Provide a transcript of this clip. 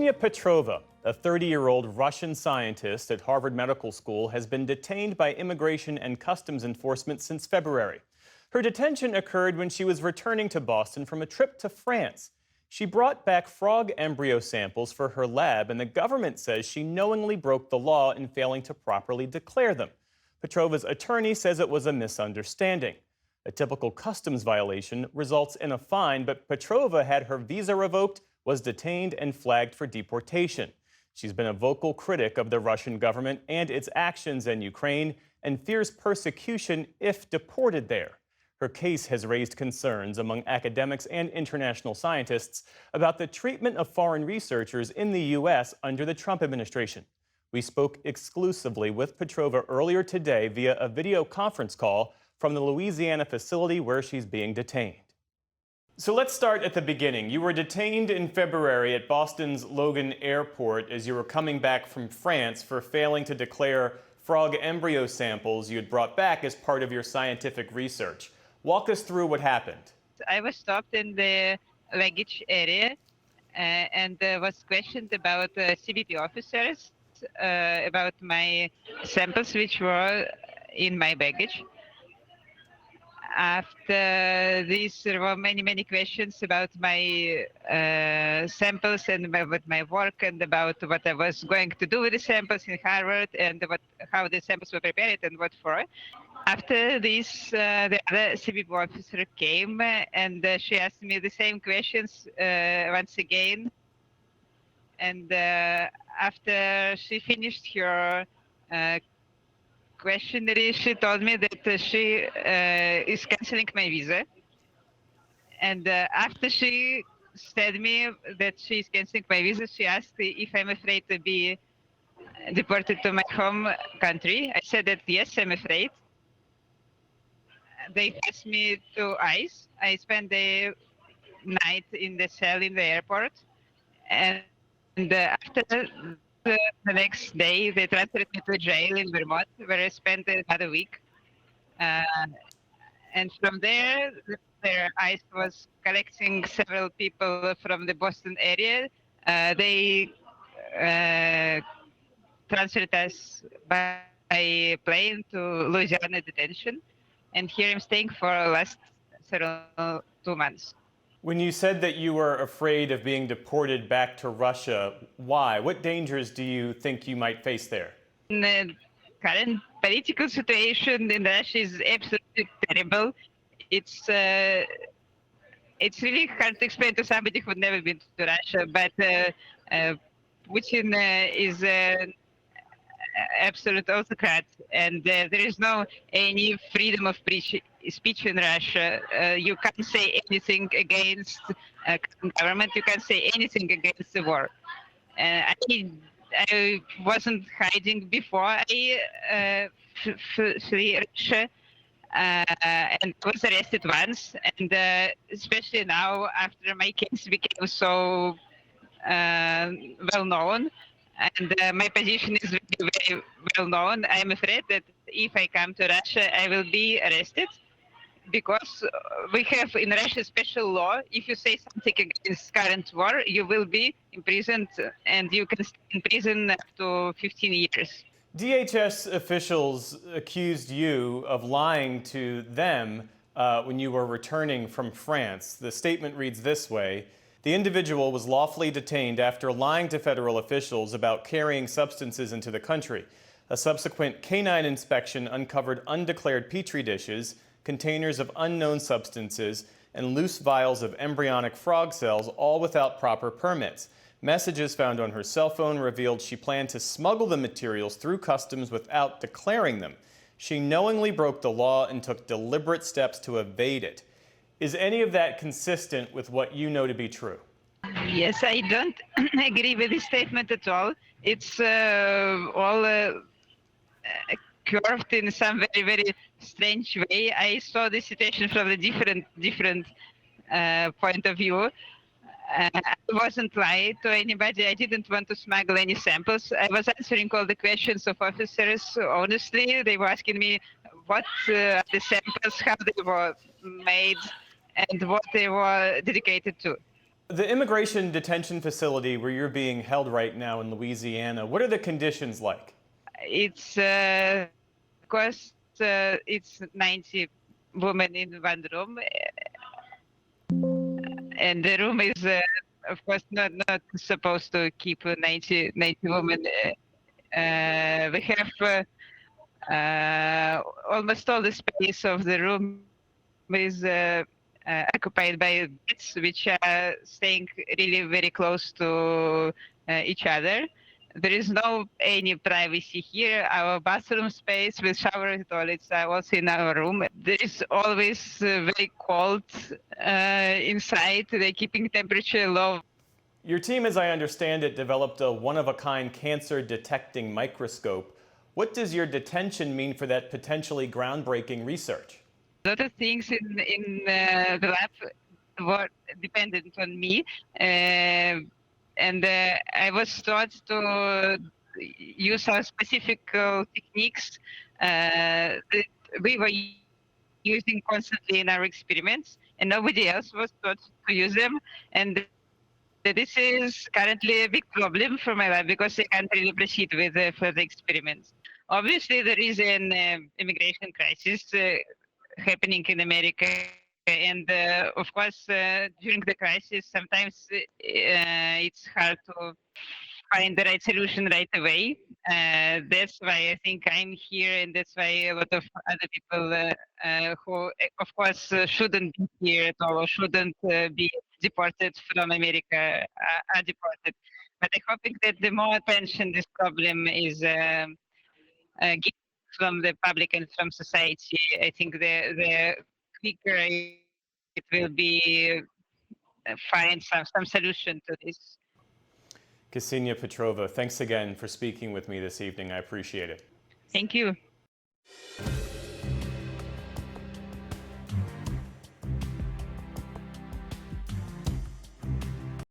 Ksenia Petrova, a 30-year-old Russian scientist at Harvard Medical School, has been detained by Immigration and Customs Enforcement since February. Her detention occurred when she was returning to Boston from a trip to France. She brought back frog embryo samples for her lab, and the government says she knowingly broke the law in failing to properly declare them. Petrova's attorney says it was a misunderstanding. A typical customs violation results in a fine, but Petrova had her visa revoked, was detained, and flagged for deportation. She's been a vocal critic of the Russian government and its actions in Ukraine and fears persecution if deported there. Her case has raised concerns among academics and international scientists about the treatment of foreign researchers in the U.S. under the Trump administration. We spoke exclusively with Petrova earlier today via a video conference call from the Louisiana facility where she's being detained. So let's start at the beginning. You were detained in February at Boston's Logan Airport as you were coming back from France for failing to declare frog embryo samples you had brought back as part of your scientific research. Walk us through what happened. I was stopped in the luggage area and was questioned about CBP officers about my samples which were in my baggage. After this, there were many questions about my samples and about my work and about what I was going to do with the samples in Harvard and how the samples were prepared and what for. After this, the other CBP officer came and she asked me the same questions once again. And after she finished her questionnaire, she told me that she is canceling my visa. And after she said me that she is canceling my visa, she asked if I'm afraid to be deported to my home country. I said that yes, I'm afraid. They asked me to ICE. I spent the night in the cell in the airport. And after the next day, they transferred me to jail in Vermont, where I spent another week. And from there, ICE was collecting several people from the Boston area. They transferred us by plane to Louisiana detention. And here I'm staying for the last 2 months. When you said that you were afraid of being deported back to Russia, why? What dangers do you think you might face there? The current political situation in Russia is absolutely terrible. It's really hard to explain to somebody who's never been to Russia, but Putin is an absolute autocrat, and there is no any freedom of speech in Russia. You can't say anything against government. You can't say anything against the war. I wasn't hiding before I flee Russia, and was arrested once. And especially now, after my case became so well known, and my position is very, very well known, I'm afraid that if I come to Russia, I will be arrested. Because we have in Russia special law, if you say something against current war, you will be imprisoned, and you can stay in prison up to 15 years. DHS officials accused you of lying to them when you were returning from France. The statement reads this way: the individual was lawfully detained after lying to federal officials about carrying substances into the country. A subsequent canine inspection uncovered undeclared petri dishes, containers of unknown substances, and loose vials of embryonic frog cells, all without proper permits. Messages found on her cell phone revealed she planned to smuggle the materials through customs without declaring them. She knowingly broke the law and took deliberate steps to evade it. Is any of that consistent with what you know to be true? Yes, I don't agree with this statement at all. It's all curved in some very, very strange way. I saw the situation from a different point of view. I wasn't lying to anybody. I didn't want to smuggle any samples. I was answering all the questions of officers honestly. They were asking me what the samples, how they were made, and what they were dedicated to. The immigration detention facility where you're being held right now in Louisiana, what are the conditions like? It's of course it's 90 women in one room, and the room is of course not supposed to keep 90 women. We have almost all the space of the room is occupied by beds, which are staying really very close to each other. There is no any privacy here. Our bathroom space with shower and toilets are also in our room. There is always very cold inside. They're keeping temperature low. Your team, as I understand it, developed a one-of-a-kind cancer detecting microscope. What does your detention mean for that potentially groundbreaking research? A lot of things in the lab were dependent on me, and I was taught to use some specific techniques that we were using constantly in our experiments, and nobody else was taught to use them. And this is currently a big problem for my lab because I can't really proceed with further experiments. Obviously, there is an immigration crisis happening in America. And of course, during the crisis, sometimes it's hard to find the right solution right away. That's why I think I'm here, and that's why a lot of other people who, of course, shouldn't be here at all or shouldn't be deported from America are deported. But I'm hoping that the more attention this problem is given from the public and from society, I think the quicker it will be find some solution to this. Ksenia Petrova, thanks again for speaking with me this evening. I appreciate it. Thank you.